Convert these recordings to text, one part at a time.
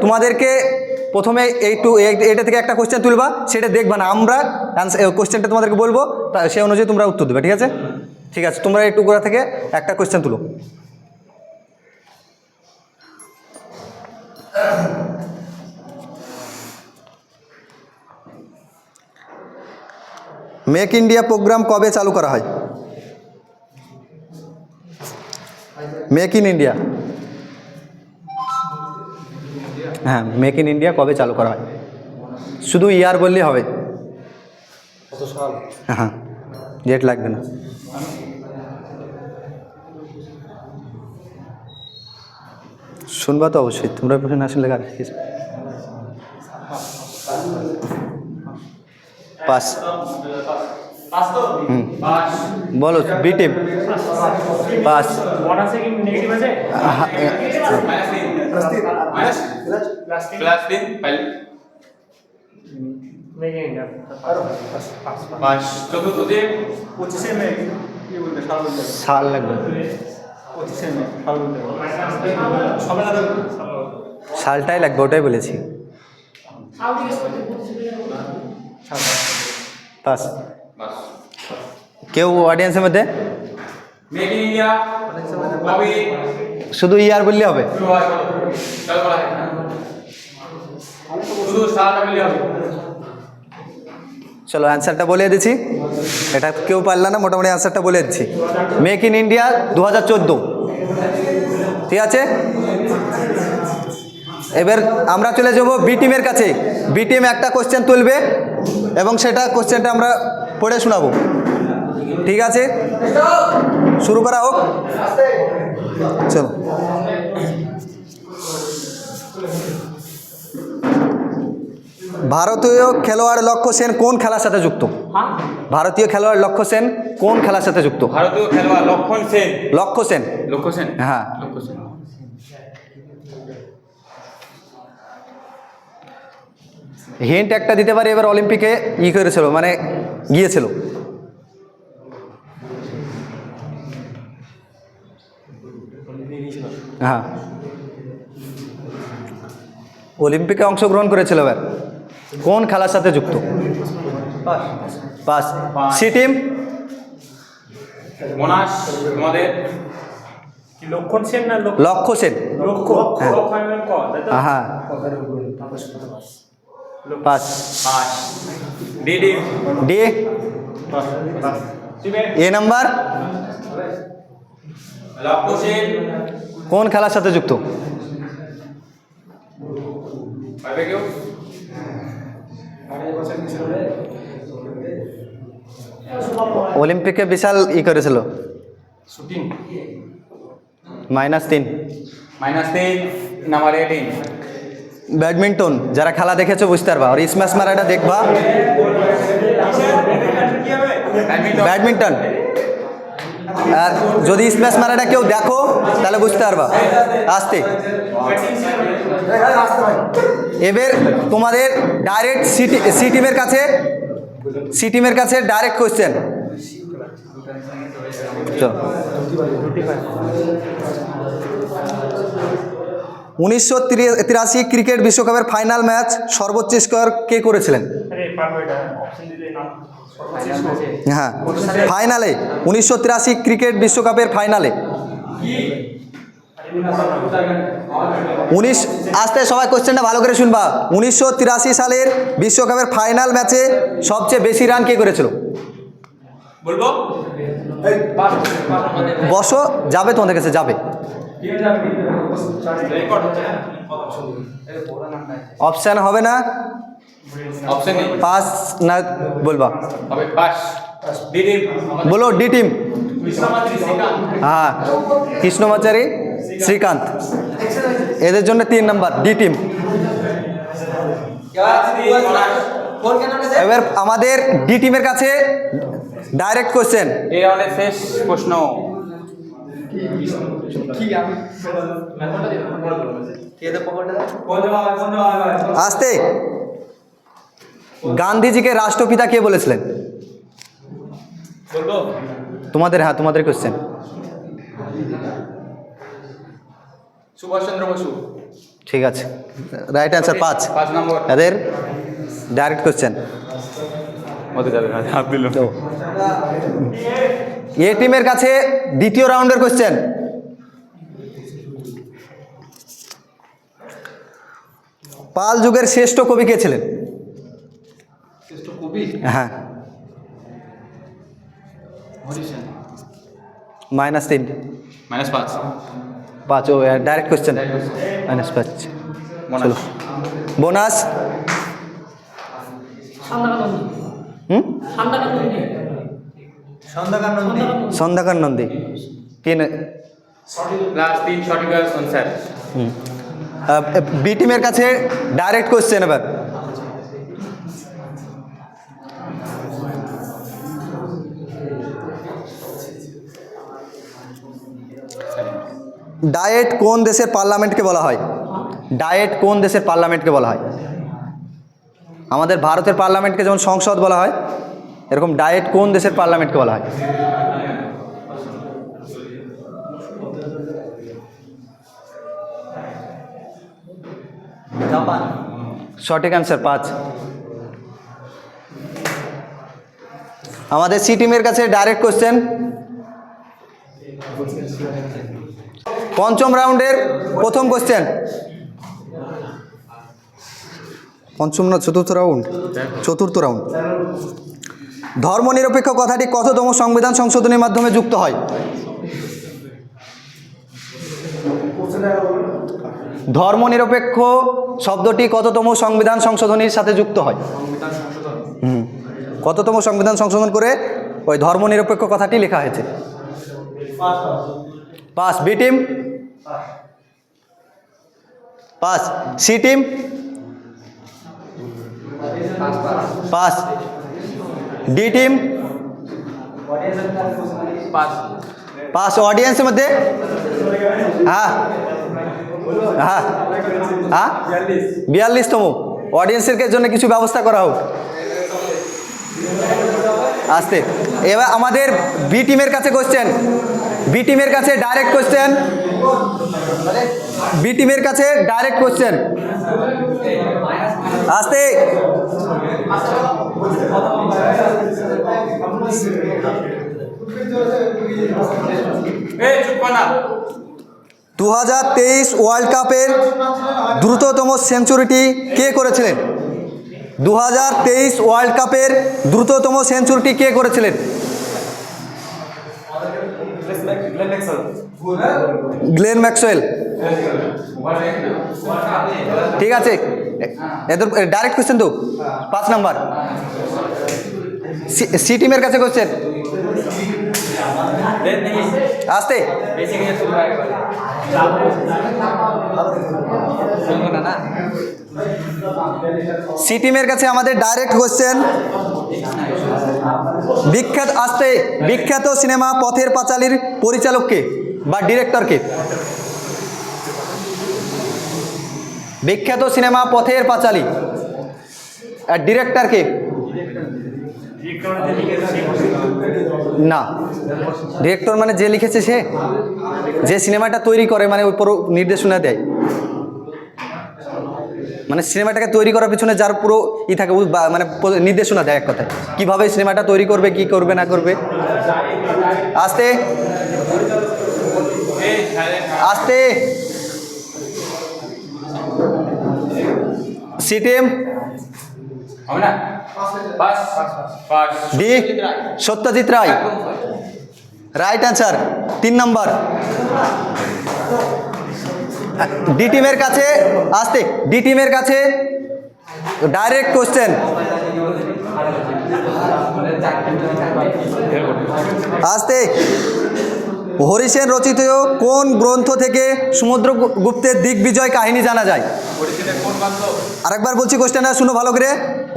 তোমাদেরকে প্রথমে এইটা থেকে একটা কোশ্চেন তুলবা, সেটা দেখবা না, আমরা কোশ্চেনটা তোমাদেরকে বলবো, সেই অনুযায়ী তোমরা উত্তর দেবে, ঠিক আছে? ঠিক আছে, তোমরা এই টুকরা থেকে একটা কোশ্চেন তুলো। মেক ইন্ডিয়া প্রোগ্রাম কবে চালু করা হয়? মেক ইন ইন্ডিয়া, হ্যাঁ, মেক ইন ইন্ডিয়া কবে চালু করা হয়? শুধু ইয়ার বললেই হবে, হ্যাঁ, ডেট লাগবে না। শুনবা তো অবশ্যই, তোমরা প্রশ্ন না শুনলে পাস। বলো বি টিম পাস। সাল লাগবে, সালটাই লাগবে, ওটাই বলেছি। পাস। কেউ অডিয়েন্সের মধ্যে শুধু ইয়ার বললে হবে? চলো অ্যান্সারটা বলে দিচ্ছি, এটা কেউ পারল না, মোটামুটি অ্যান্সারটা বলে দিচ্ছি। মেক ইন ইন্ডিয়া 2014, ঠিক আছে? এবার আমরা চলে যাব বি টিমের কাছে। বি টিম একটা কোশ্চেন তুলবে এবং সেটা কোশ্চেনটা আমরা পড়ে শোনাবো, ঠিক আছে? শুরু করা হোক, চলো। ভারতীয় খেলোয়াড় লক্ষ্য সেন কোন খেলার সাথে যুক্ত? ভারতীয় খেলোয়াড় লক্ষ্য সেন কোন খেলার সাথে যুক্ত? ভারতীয় খেলোয়াড় লক্ষণ সেন। লক্ষ্য সেন, লক্ষ্য সেন, হ্যাঁ। লক্ষ্য সেন। হিন্ট একটা দিতে পারি, এবার অলিম্পিকে করেছিল, মানে গিয়েছিল। হ্যাঁ, অলিম্পিকে অংশগ্রহণ করেছিল। এবার কোন খেলার সাথে যুক্ত? পাস। সি টিম মোনাস আমাদের লক্ষণ সেন না লক্ষ্য সেন, হ্যাঁ, pass. D D D A number লক্ষ্য সেন কোন খেলার সাথে যুক্ত? পারবে কেউ? অলিম্পিকে বিশাল করেছিল। শুটিং -3। -3 নাম্বার 18 ব্যাডমিন্টন, যারা খেলা দেখেছো বুঝতে পারবা, আর স্ম্যাশ মারাটা দেখবা। ব্যাডমিন্টন, আর যদি স্ম্যাশ মারাটা কেউ দেখো তাহলে বুঝতে পারবা। আসতে এবার তোমাদের ডাইরেক্ট সি টিমের কাছে ডাইরেক্ট কোশ্চেন। চলো, 1983 ক্রিকেট বিশ্বকাপের ফাইনাল ম্যাচ সর্বোচ্চ স্কোর কে করেছিলেন? হ্যাঁ, ফাইনালে 1983 ক্রিকেট বিশ্বকাপের ফাইনালে আস্তে সবাই কোশ্চেনটা ভালো করে শুনবা। 1983 সালের বিশ্বকাপের ফাইনাল ম্যাচে সবচেয়ে বেশি রান কে করেছিল? বলবো, বসো, যাবে তোমাদের কাছে, যাবে। অপশন হবে না, অপশন নেই, পাস না বলবা? হবে পাস। ডি টিম বলো ডি টিম, কৃষ্ণমাচারি শ্রীকান্ত। হ্যাঁ, কৃষ্ণমাচারি শ্রীকান্ত, এদের জন্য 3 নাম্বার ডি টিম। এবার আমাদের ডি টিমের কাছে ডাইরেক্ট কোশ্চেন। এই রাউন্ডের শেষ প্রশ্ন। আসতে, গান্ধীজিকে রাষ্ট্রপিতা কে বলেছিলেন? তোমাদের, হ্যাঁ, তোমাদের কোশ্চেন। সুভাষচন্দ্র বসু। ঠিক আছে, রাইট অ্যান্সার 5। 5 নম্বর এদের ডাইরেক্ট কোশ্চেন। মধ্যে যাবে হাত দিল তো এ টিমের কাছে দ্বিতীয় রাউন্ডের কোশ্চেন। পাল যুগের শ্রেষ্ঠ কবি কে ছিলেন? শ্রেষ্ঠ কবি হ্যাঁ, হরিসেন। -3 -5 5। ও ডাইরেক্ট কোশ্চেন, -5। চলো বোনাস। সন্ধ্যাকার নন্দী 3। লাস্ট 3 সঠিক আনসার। বি টিমের কাছে ডাইরেক্ট কোশ্চেন এবার। ডায়েট কোন দেশের পার্লামেন্টকে বলা হয়? ডায়েট কোন দেশের পার্লামেন্টকে বলা হয়? আমাদের ভারতের পার্লামেন্টকে যেমন সংসদ বলা হয়, এরকম ডায়েট কোন দেশের পার্লামেন্টকে বলা হয়? জাপান। সঠিক অ্যান্সার 5। আমাদের সি টিমের কাছে ডাইরেক্ট কোশ্চেন। পঞ্চম রাউন্ডের প্রথম কোশ্চেন। পঞ্চম না চতুর্থ রাউন্ড? চতুর্থ রাউন্ড। ধর্মনিরপেক্ষ কথাটি কততম সংবিধান সংশোধনীর মাধ্যমে যুক্ত হয়? ধর্মনিরপেক্ষ শব্দটি কততম সংবিধান সংশোধনীর সাথে যুক্ত হয়? কততম সংবিধান সংশোধন করে ওই ধর্মনিরপেক্ষ কথাটি লেখা হয়েছে? 5। B team 5। C team 5। D team 5। অডিয়েন্সের মধ্যে হ্যাঁ হ্যাঁ হ্যাঁ 42তম। অডিয়েন্সের জন্য কিছু ব্যবস্থা করা হোক আসতে। এবার আমাদের বি টিমের কাছে কোশ্চেন। বি টিমের কাছে ডাইরেক্ট কোশ্চেন। বি টিমের কাছে ডাইরেক্ট কোশ্চেন আসতে। এই চুপ কর না। 2023 ওয়ার্ল্ড কাপের দ্রুততম সেঞ্চুরিটি কে করেছিলেন? 2023 ওয়ার্ল্ড কাপের দ্রুততম সেঞ্চুরিটি কে করেছিলেন? Glenn Maxwell. ঠিক আছে, এদের ডাইরেক্ট কোশ্চেন তো 5 নাম্বার। সি টিমের কাছে কোশ্চেন আসতে। সি টিমের কাছে আমাদের ডাইরেক্ট কোশ্চেন। বিখ্যাত সিনেমা পথের পাঁচালীর পরিচালককে বা ডিরেক্টরকে? বিখ্যাত সিনেমা পথের পাঁচালী আর ডিরেক্টরকে? না, ডিরেক্টর মানে যে লিখেছে সে, যে সিনেমাটা তৈরি করে, মানে ওই পুরো নির্দেশনা দেয়, মানে সিনেমাটাকে তৈরি করার পিছনে যার পুরো থাকে, মানে নির্দেশনা দেয় এক কথায়, কীভাবে সিনেমাটা তৈরি করবে, কি করবে না করবে। আস্তে আস্তে। C team D Satyajit Ray. Right answer 3 নম্বর। ডি টিমের কাছে আসতে। ডি টিমের কাছে ডাইরেক্ট কোশ্চেন আসতে। হরিসেন রচিত কোন গ্রন্থ থেকে সমুদ্রগুপ্তের দিগ্বিজয় কাহিনী জানা যায়? আরেকবার বলছি কোশ্চেনটা শুনো ভালো করে।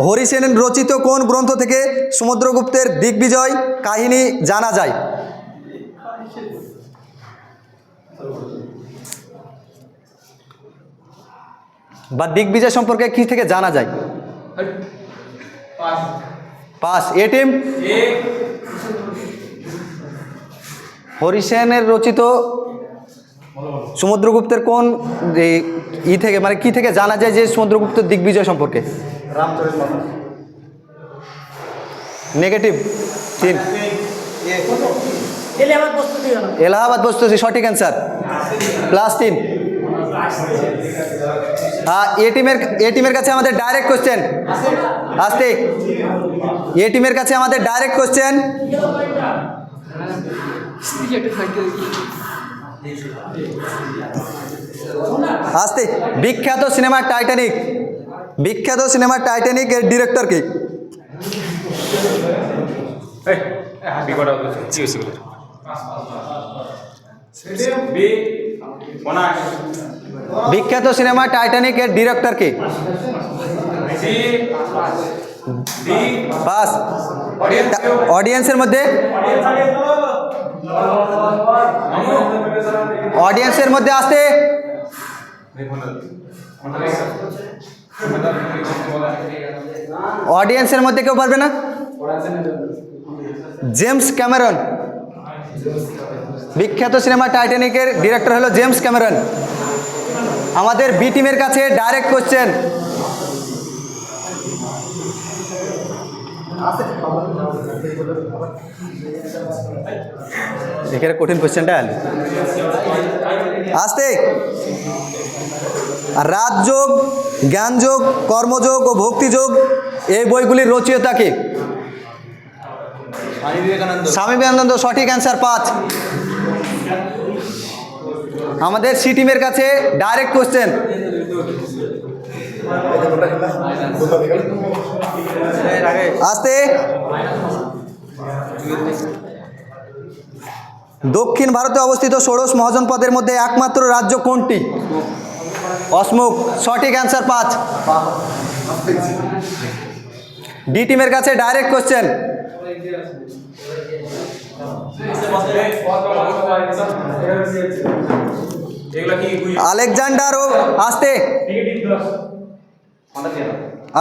হরিসেন রচিত কোন গ্রন্থ থেকে সমুদ্রগুপ্তের দিগ্বিজয় কাহিনী জানা যায়? বা দিগ্বিজয় সম্পর্কে কি থেকে জানা যায়? 5। এ টিম হরিসেনের রচিত সমুদ্রগুপ্তের কোন থেকে মানে কি থেকে জানা যায় যে সমুদ্রগুপ্তের দিগ্বিজয় সম্পর্কে? নেগেটিভ 3। এলাহাবাদ প্রস্তুতি সঠিক অ্যান্সার, +3। হ্যাঁ, এ টিমের কাছে আমাদের ডাইরেক্ট কোশ্চেন। আসতে, এ টিমের কাছে আমাদের ডাইরেক্ট কোশ্চেন। আসতে, বিখ্যাত সিনেমা টাইটানিক, বিখ্যাত সিনেমা টাইটানিক এর ডিরেক্টর কে? বিখ্যাত সিনেমা টাইটানিক এর ডিরেক্টর কে? পাস। অডিয়েন্সের মধ্যে, অডিয়েন্সের মধ্যে আসতে, অডিয়েন্সের মধ্যে কেউ পারবে না? James Cameron. বিখ্যাত সিনেমা টাইটানিকের ডিরেক্টর হলো জেমস ক্যামেরন। আমাদের বি টিমের কাছে ডাইরেক্ট কোশ্চেন। এখানে কঠিন কোশ্চেনটা আনলি। আসতে, রাজযোগ, জ্ঞানযোগ, কর্মযোগ ও ভক্তিযোগ এই বইগুলির রচয়িতা কে? স্বামী বিবেকানন্দ, সঠিক অ্যান্সার, 5। আমাদের সি টিমের কাছে ডাইরেক্ট কোশ্চেন। আসতে, দক্ষিণ ভারতে অবস্থিত ষোড়শ মহাজনপদের মধ্যে একমাত্র রাজ্য কোনটি? অসমুখ, সঠিক অ্যান্সার, 5। ডি টিমের কাছে ডাইরেক্ট কোশ্চেন। আলেকজান্ডার ও আসতে,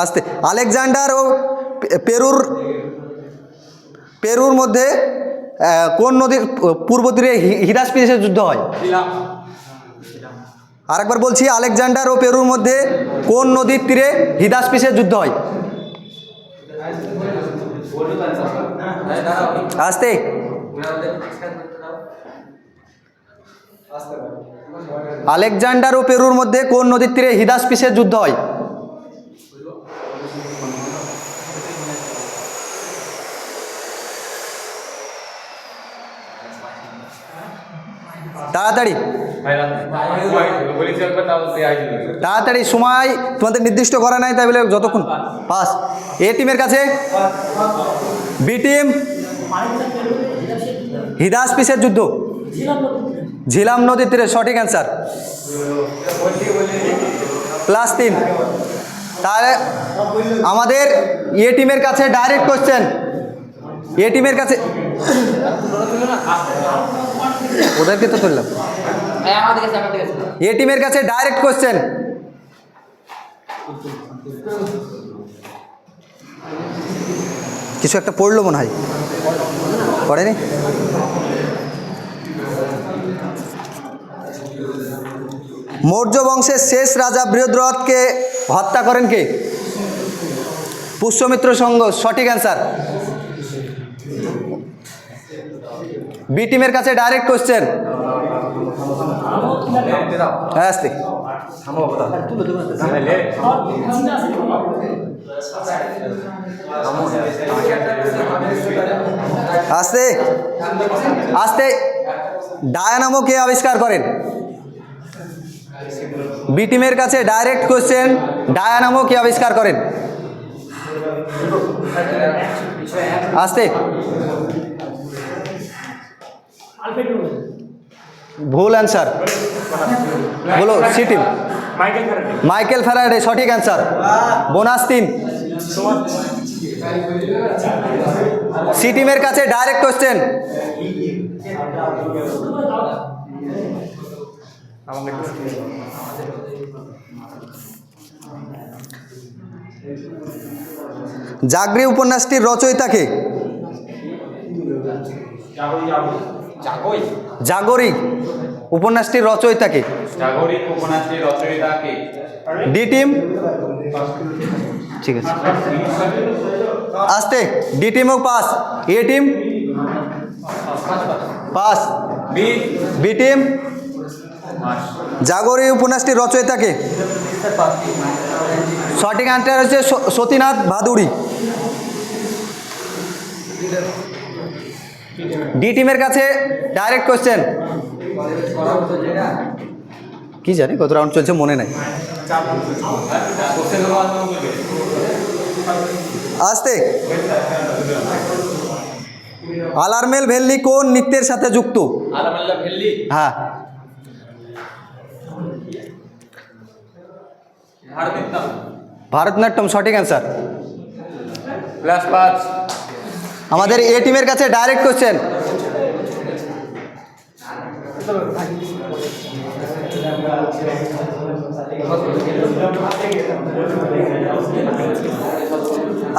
আসতে, আলেকজান্ডার ও পেরুর মধ্যে কোন নদীর পূর্ব তীরে হিদাসপিসের যুদ্ধ হয়? আরেকবার বলছি, আলেকজান্ডার ও পেরুর মধ্যে কোন নদীর তীরে হিদাসপিসের যুদ্ধ হয়? আসতে, আলেকজান্ডার ও পেরুর মধ্যে কোন নদীর তীরে হিদাসপিসের যুদ্ধ হয়? তাড়াতাড়ি, তাড়াতাড়ি, সময় তোমাদের নির্দিষ্ট করা নাই, তাই বলে যতক্ষণ। পাস। এ টিমের কাছে, বি টিম, হিদাসপিসের যুদ্ধ, ঝিলাম নদীর তীরে, সঠিক অ্যান্সার, +3। তাহলে আমাদের এ টিমের কাছে ডাইরেক্ট কোশ্চেন। এ টিমের কাছে, ওদেরকে তো তুললাম। এ টিমের কাছে ডাইরেক্ট কোশ্চেন। কিছু একটা পড়লো মনে হয়, পড়েনি? মৌর্য বংশের শেষ রাজা বৃহদ্রথকে হত্যা করেন কে? পুষ্যমিত্র সংঘ, সঠিক অ্যান্সার। বি টিমের কাছে ডাইরেক্ট কোশ্চেন। হ্যাঁ, আসতে, আসতে, আসতে, ডায়নামো কে আবিষ্কার করেন? বি টিমের কাছে ডাইরেক্ট কোশ্চেন। ডায়নামো কে আবিষ্কার করেন? আসতে, ভুল অ্যান্সার, বলো। সি টিম, মাইকেল ফ্যারাডে, সঠিক অ্যান্সার, -3। সি টিমের কাছে ডাইরেক্ট কোশ্চেন। জাগরি উপন্যাসটির রচয়িতা কে? জাগরিক, উপন্যাসটির রচয়িতাকে। জাগরিক উপন্যাসটির রচয়িতা কে? ডি টিম, ঠিক আছে আসতে। ডি টিমও pass. A team pass. B B team, pass. Jagori উপন্যাসটির রচয়িতাকে। সঠিক অ্যান্সার হচ্ছে সতীনাথ ভাদুড়ি। ডি টিমের কাছে ডাইরেক্ট কোশ্চেন। কি জানি কত রাউন্ড চলছে মনে নাই। কোশ্চেন আসতে। আলারমেল ভেল্লি কোন নৃত্যের সাথে যুক্ত? আলামাল্লা ভেল্লি, হ্যাঁ, ভারতনাট্যম। ভারতনাট্যম সঠিক অ্যান্সার। প্লাস 5। আমাদের এ টিমের কাছে ডাইরেক্ট কোশ্চেন।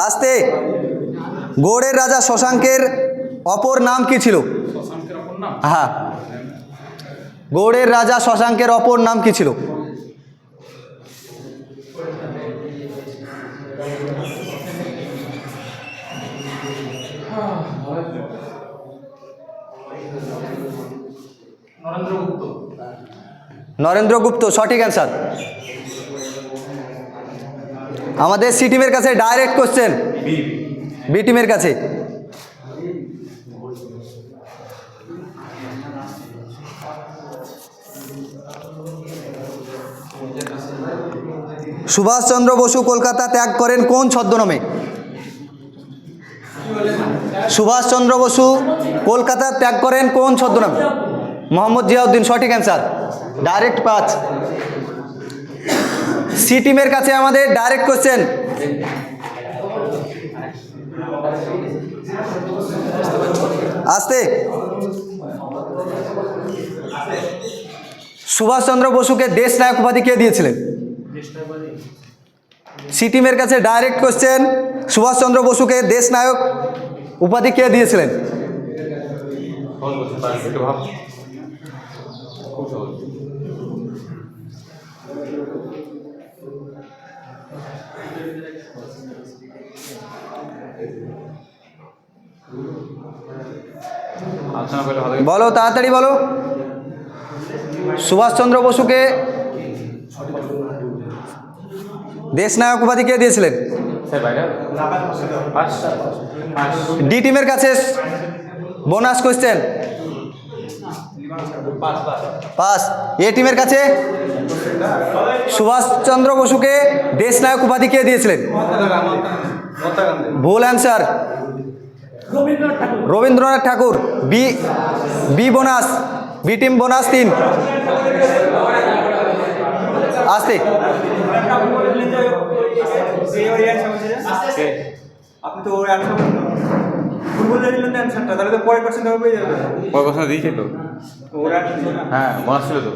আসতে। গৌড়ের রাজা শশাঙ্কের অপর নাম কি ছিল? শশাঙ্কের অপর নাম? হ্যাঁ, গৌড়ের রাজা শশাঙ্কের অপর নাম কি ছিল? নরেন্দ্রগুপ্ত। নরেন্দ্রগুপ্ত সঠিক অ্যান্সার। আমাদের সি টিমের কাছে ডাইরেক্ট কোশ্চেন। বি টিমের কাছে সুভাষচন্দ্র বসু কলকাতা ত্যাগ করেন কোন ছদ্মনামে? সুভাষচন্দ্র বসু কলকাতা ত্যাগ করেন কোন ছদ্মনামে? মোহাম্মদ জিয়াউদ্দিন সঠিক অ্যান্সার। ডাইরেক্ট 5। সি টিমের কাছে আমাদের ডাইরেক্ট কোশ্চেন। আসতে। সুভাষচন্দ্র বসুকে দেশ নায়ক উপাধি কে দিয়েছিলেন? সি টিমের কাছে ডাইরেক্ট কোশ্চেন। সুভাষচন্দ্র বসুকে দেশ নায়ক উপাধি কে দিয়েছিলেন? একটু ভাব। খুব সহজ। আলোচনা করলে ভালো। বলো তাড়াতাড়ি বলো। সুভাষচন্দ্র বসুকে দেশ নায়ক উপাধি কে দিয়েছিলেন? স্যার বাইরে পাস। ডি টিমের কাছে বোনাস কোশ্চেন। পাস। এ টিমের কাছে সুভাষচন্দ্র বসুকে দেশ নায়ক উপাধি কে দিয়েছিলেন? ভুল answer, Rabindranath Tagore. B B bonus. B team bonus 3। আসতে। আপনি তো ওর অ্যান্সার ভুল বলে দিলেন অ্যান্সারটা, তাহলে তো পরের কোশ্চেন হবে পেয়ে যাবে। কয় কথা দিয়েছে তো? ওর অ্যান্সার হ্যাঁ মনে ছিল তো।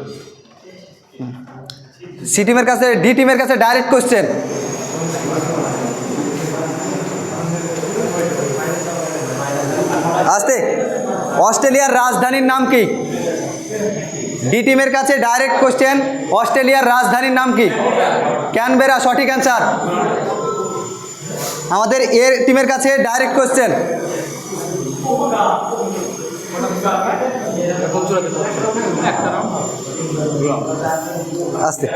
সি টিমের কাছে ডি টিমের কাছে ডাইরেক্ট কোশ্চেন। আসতে। অস্ট্রেলিয়ার রাজধানীর নাম কি? ডি টিমের কাছে ডাইরেক্ট কোশ্চেন। অস্ট্রেলিয়ার রাজধানীর নাম কি? ক্যানবেরা সঠিক অ্যান্সার। আমাদের এ টিমের কাছে ডাইরেক্ট কোশ্চেন। আসতে।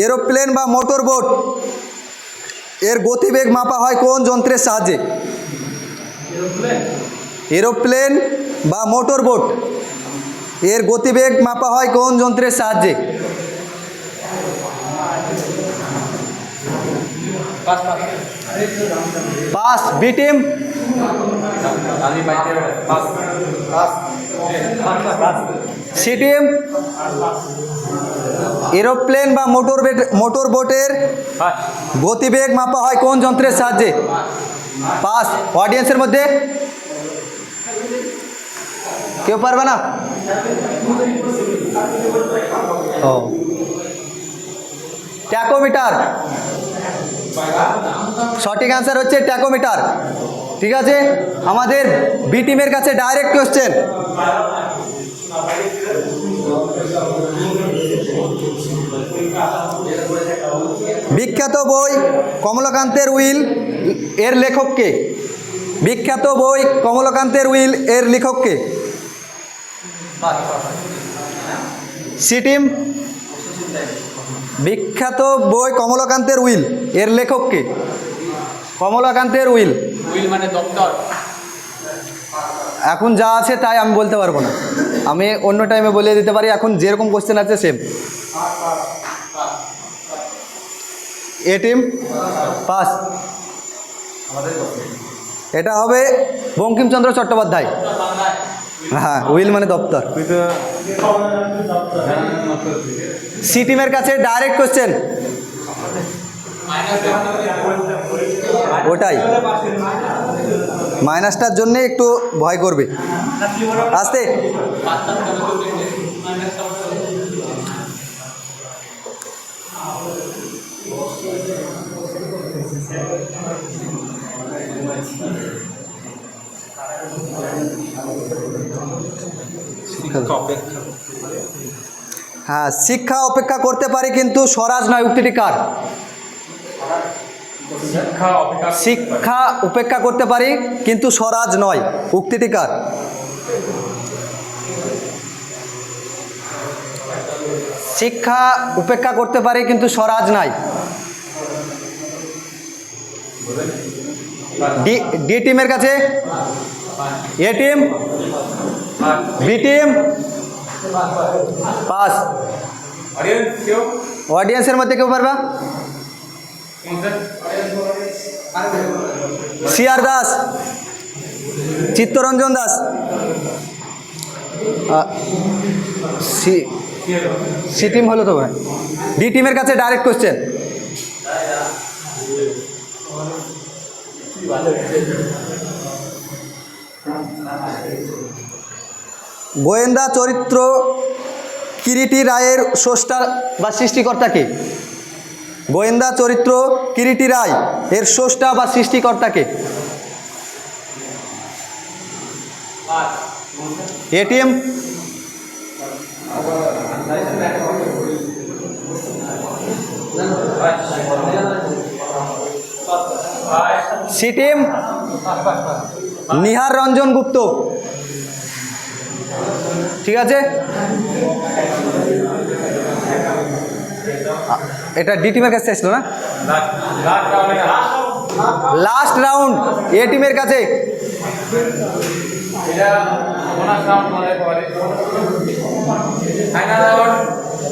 এরোপ্লেন বা মোটর বোট এর গতিবেগ মাপা হয় কোন যন্ত্রের সাহায্যে? এরোপ্লেন বা মোটর বোট এর গতিবেগ মাপা হয় কোন যন্ত্রের সাহায্যে? Pass. B team C team aeroplane বা মোটর বোটের গতিবেগ মাপা হয় কোন যন্ত্রের সাহায্যে? পাস। অডিয়েন্সের মধ্যে কেউ পারবে না? ও ট্যাকোমিটার সঠিক অ্যান্সার হচ্ছে ট্যাকোমিটার। ঠিক আছে, আমাদের বি টিমের কাছে ডাইরেক্ট কোশ্চেন। বিখ্যাত বই কমলাকান্তের উইল এর লেখককে? বিখ্যাত বই কমলাকান্তের উইল এর লেখককে? সিটিম। বিখ্যাত বই কমলাকান্তের উইল এর লেখককে? কমলাকান্তের উইল। উইল মানে দপ্তর। এখন যা আছে তাই আমি বলতে পারবো না, আমি অন্য টাইমে বলে দিতে পারি। এখন যেরকম কোশ্চেন আছে সেম। এ টিম পাস। এটা হবে বঙ্কিমচন্দ্র চট্টোপাধ্যায়। হ্যাঁ, উইল মানে দপ্তর। সি টিমের কাছে ডাইরেক্ট কোশ্চেন, ওটাই মাইনাসটার জন্য একটু ভয় করবে। আসতে হ্যাঁ, শিক্ষা অপেক্ষা করতে পারে কিন্তু স্বরাজ নয়, উক্তিটি কার? শিক্ষা উপেক্ষা করতে পারি কিন্তু স্বরাজ নয়, উক্তিটি কার? শিক্ষা উপেক্ষা করতে পারে কিন্তু স্বরাজ নাই। ডি টিমের কাছে? A team? B team? Pass. অডিয়েন্সের মধ্যে কেউ পারবা? CR Das, Chittaranjan Das, C team হলো তো। ডি টিমের কাছে ডাইরেক্ট কোশ্চেন। গোয়েন্দা চরিত্র কিরিটি রায়ের স্রষ্টা বা সৃষ্টিকর্তা কে? গোয়েন্দা চরিত্র কিরিটি রায় এর স্রষ্টা বা সৃষ্টিকর্তা কে? এটিএম? সিটিএম? নিহার রঞ্জন গুপ্ত। ঠিক আছে, এটা ডি টিমের কাছে আসলো না? লাস্ট রাউন্ড এ টিমের কাছে।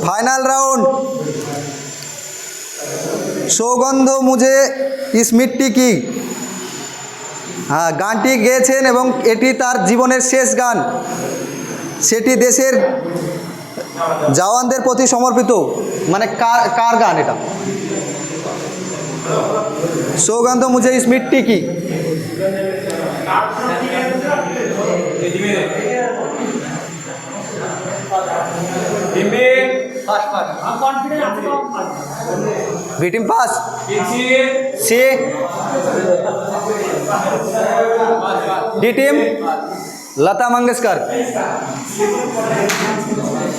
Final round. সৌগন্ধ মুঝে ইস মিট্টি কি? হ্যাঁ, গানটি গেয়েছেন এবং এটি তার জীবনের শেষ গান। সেটি দেশের জওয়ানদের প্রতি সমর্পিত। মানে কার গান এটা? সৌগন্ধ মুঝে ইস মিট্টি কি? B team pass. C D team? Lata Mangeshkar.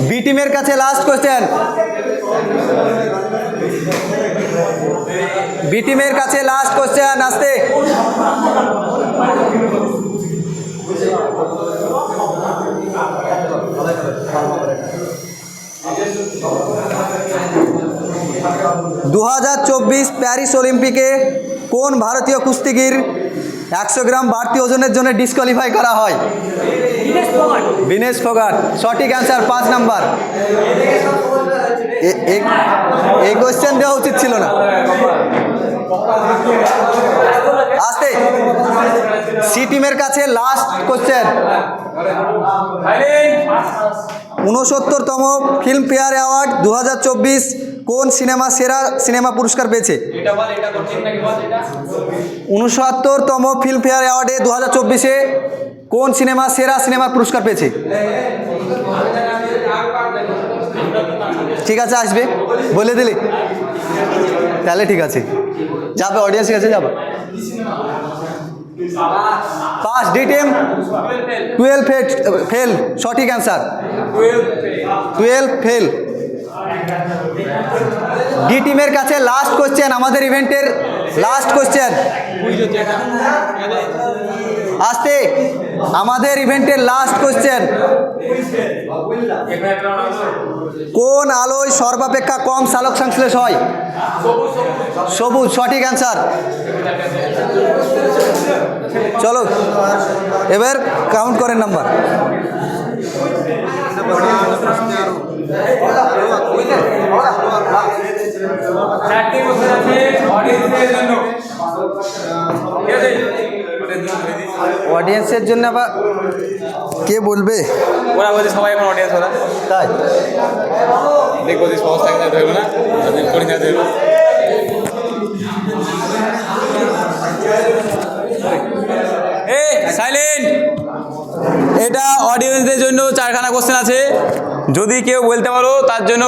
B টিমের কাছে লাস্ট কোশ্চেন। বি টিমের কাছে লাস্ট কোশ্চেন। আসতে। দু 2024 প্যারিস অলিম্পিকে কোন ভারতীয় কুস্তিগির 100 গ্রাম বাড়তি ওজনের জন্য ডিসকোয়ালিফাই করা হয়? বিনেশ ফোগাট। সঠিক অ্যান্সার, 5 নাম্বার। এই কোশ্চেন দেওয়া উচিত ছিল না। আসতে। সি টিমের কাছে লাস্ট কোশ্চেন। 69তম ফিল্মফেয়ার অ্যাওয়ার্ড 2024 কোন সিনেমা সেরা সিনেমা পুরস্কার পেয়েছে? 69তম ফিল্মফেয়ার অ্যাওয়ার্ডে 2024-এ কোন সিনেমা সেরা সিনেমা পুরস্কার পেয়েছে? ঠিক আছে, আসবে বলে দিলি তাহলে ঠিক আছে, যাবে অডিয়েন্সের কাছে যাবে। পাস। D team 12 fail. সঠিক অ্যান্সার। 12 ফেল। ডি টিমের কাছে লাস্ট কোশ্চেন, আমাদের ইভেন্টের লাস্ট কোশ্চেন। আসতে আমাদের ইভেন্টের লাস্ট কোশ্চেন, কোন আলোয় সর্বাপেক্ষা কম সালোক সংশ্লেষ হয়? সবুজ, সঠিক অ্যান্সার। চলো এবার কাউন্ট করেন নাম্বার। চারটে কোশ্চেন আছে অডিয়েন্সের জন্য। ঠিক আছে, অডিয়েন্সের জন্য আবার কে বলবে? ওরা বলছে সবাই এখন অডিয়েন্স ওরা তাই দেখবো যে সহজ থাকলে ধরবে না, কঠিন থাকলে ধরবো। সাইলেন্ট। এটা অডিয়েন্সদের জন্য 4খানা কোশ্চেন আছে, যদি কেউ বলতে পারো তার জন্য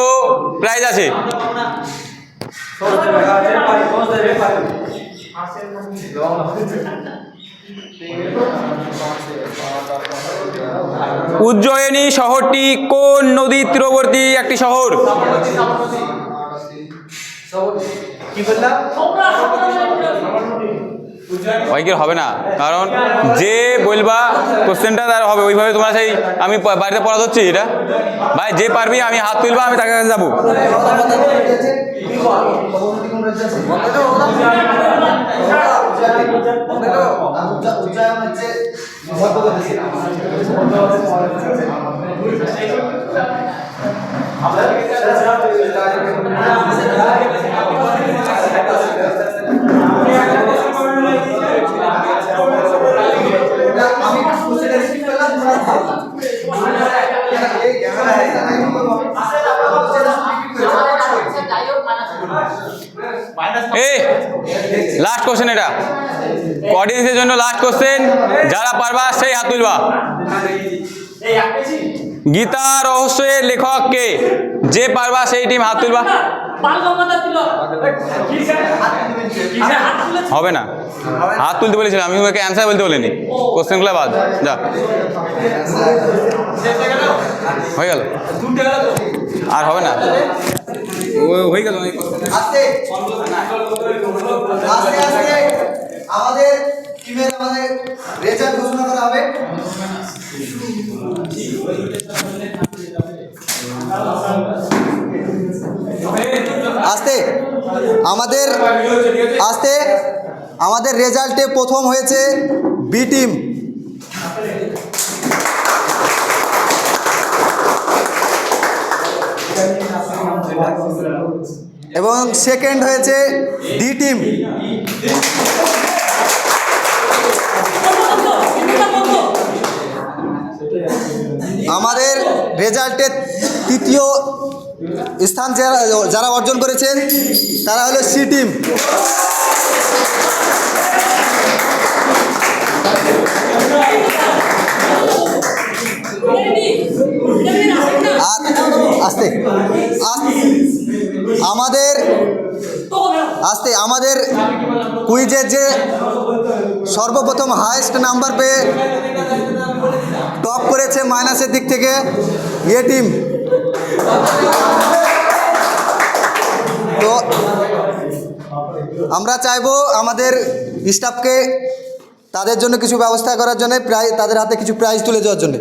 প্রাইজ আছে। উজ্জয়িনী শহরটি কোন নদীর তীরবর্তী একটি শহর? ওইকে হবে না, কারণ যে বলবা কোশ্চেনটা তার হবে ওইভাবে। তোমরা সেই আমি বাড়িতে পড়া হচ্ছি এটা ভাই, যে পারবি আমি হাত তুলবা, আমি তার কাছে যাবো। লাস্ট কোশ্চেন, এটা অডিয়েন্সের জন্য লাস্ট কোশ্চেন। যারা পারবা সেই হাত তুলবা। গীতা রহস্যের লেখক কে? যে পারবা সেই টিম হাত তুলবা। হবে না, হাত তুলতে বলেছিলাম আমি, তোমাকে অ্যান্সার বলতে বলিনি। কোশ্চেনগুলো বাদ যা, হয়ে গেল আর হবে না, হয়ে গেল। আস্তে আস্তে আস্তে আমাদের টিমের রেজাল্ট ঘোষণা করা হবে। আস্তে আমাদের রেজাল্টে প্রথম হয়েছে বি টিম, এবং সেকেন্ড হয়েছে ডি টিম। আমাদের রেজাল্টে তৃতীয় স্থান যারা অর্জন করেছেন তারা হলো সি টিম। আর আস্তে আমাদের কুইজের যে সর্বপ্রথম হাইয়েস্ট নাম্বার পেয়ে টপ করেছে মাইনাসের দিক থেকে এ টিম। তো আমরা চাইবো আমাদের স্টাফকে তাদের জন্য কিছু ব্যবস্থা করার জন্য, তাদের হাতে কিছু প্রাইজ তুলে দেওয়ার জন্য।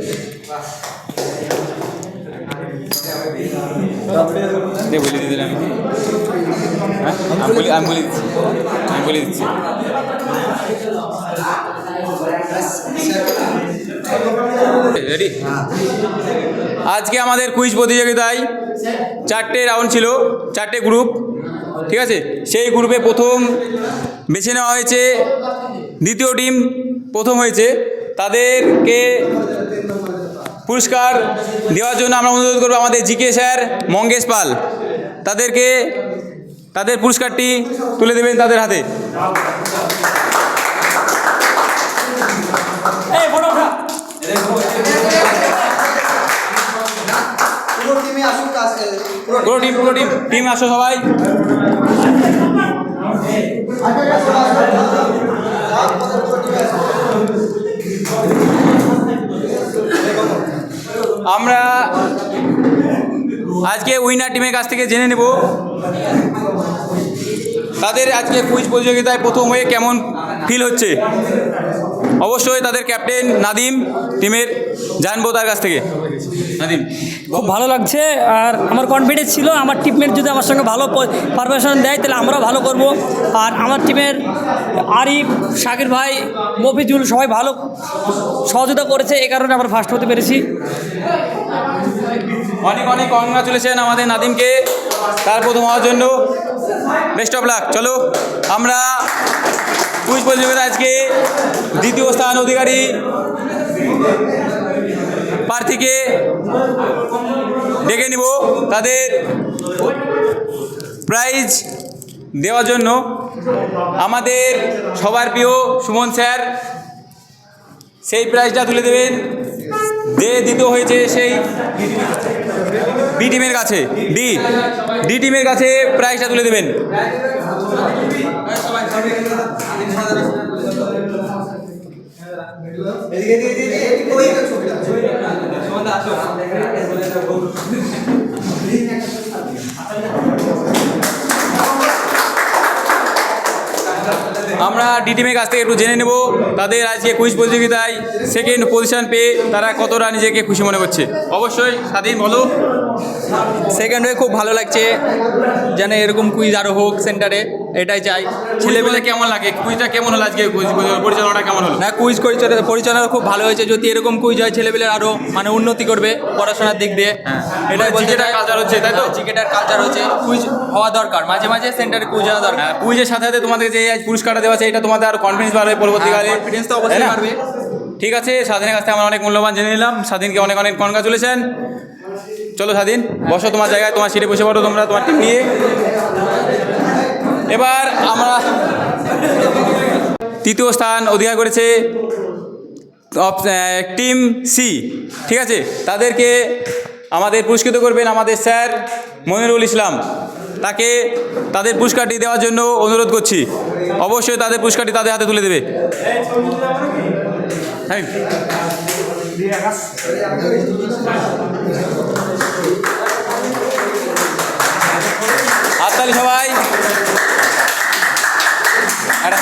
বলে দিতে আমি, আমি বলে দিচ্ছি। রেডি? আজকে আমাদের কুইজ প্রতিযোগিতায় 4টে রাউন্ড ছিল, 4টে গ্রুপ। ঠিক আছে, সেই গ্রুপে প্রথম বেছে নেওয়া হয়েছে, দ্বিতীয় টিম প্রথম হয়েছে, তাদেরকে পুরস্কার দেওয়ার জন্য আমরা অনুরোধ করবো আমাদের জিকে স্যার মঙ্গেশ পাল। তাদেরকে তাদের পুরস্কারটি তুলে দেবেন তাদের হাতে। পুরো টিম আসো সবাই। আমরা আজকে উইনার টিমের কাছ থেকে জেনে নেব তাদের আজকে কুইজ প্রতিযোগিতায় প্রথম হয়ে কেমন ফিল হচ্ছে। অবশ্যই তাদের ক্যাপ্টেন নাদিম টিমের জানবো তার কাছ থেকে। নাদিম, খুব ভালো লাগছে, আর আমার কনফিডেন্স ছিল আমার টিমমেট যদি আমার সঙ্গে ভালো পারফরমেশন দেয় তাহলে আমরাও ভালো করব। আর আমার টিমের আরিফ, শাকির ভাই, মফিজুল সবাই ভালো সহযোগিতা করেছে, এই কারণে আমরা ফার্স্ট হতে পেরেছি। অনেক অনেক কংগ্রাচুলেশন আমাদের নাদিমকে তার প্রথম হওয়ার জন্য। Best of luck. চলো আমরা কুইজ প্রতিযোগিতা আজকে দ্বিতীয় স্থান অধিকারী প্রার্থীকে ডেকে নিব তাদের প্রাইজ দেওয়ার জন্য। আমাদের সবার প্রিয় সুমন স্যার সেই প্রাইজটা তুলে দেবেন। যে দ্বিতীয় হয়েছে সেই বি টিমের কাছে, ডি টিমের কাছে প্রাইজটা তুলে দেবেন। আমরা ডি টিমের কাছ থেকে একটু জেনে নেব তাদের আজকে কুইজ প্রতিযোগিতায় সেকেন্ড পজিশন পেয়ে তারা কতটা নিজেকে খুশি মনে করছে। অবশ্যই স্বাধীন বলো। সেকেন্ড হয়ে খুব ভালো লাগছে, যেন এরকম কুইজ আরও হোক সেন্টারে, এটাই চাই। ছেলেবেলা কেমন লাগে, কুইজটা কেমন হলো আজকে, কুইজ পরিচালনাটা কেমন হলো? না, কুইজ পরিচালনা খুব ভালো হয়েছে। যদি এরকম কুইজ হয় ছেলেবেলের আরও মানে উন্নতি করবে পড়াশোনার দিক দিয়ে। এটাই বলতে ক্রিকেটার কালচার হচ্ছে, তাই তো? ক্রিকেটার কালচার হচ্ছে, কুইজ হওয়া দরকার, মাঝে মাঝে সেন্টারে কুইজ হওয়া দরকার। কুইজের সাথে সাথে তোমাদের যে আজ পুরস্কারটা দেওয়া আছে এটা তোমাদের আরও কনফিডেন্স বাড়বে পরবর্তীকালে। কনফিডেন্স তো অবশ্যই তাই না? বাড়বে। ঠিক আছে, স্বাধীনের কাছ থেকে আমরা অনেক মূল্যবান জেনে নিলাম। স্বাধীনকে অনেক অনেক কনগ্রাচুলেশন। চলো স্বাধীন, বসো তোমার জায়গায়, তোমার সিটে বসে পড়ো তোমরা তোমার টিম নিয়ে। এবার আমরা তৃতীয় স্থান অধিকার করেছে টিম সি। ঠিক আছে, তাদেরকে আমাদের পুরস্কৃত করবেন আমাদের স্যার মনিরুল ইসলাম। তাকে তাদের পুরস্কারটি দেওয়ার জন্য অনুরোধ করছি। অবশ্যই তাদের পুরস্কারটি তাদের হাতে তুলে দেবে। হ্যাঁ, হাততালি সবাই। একটা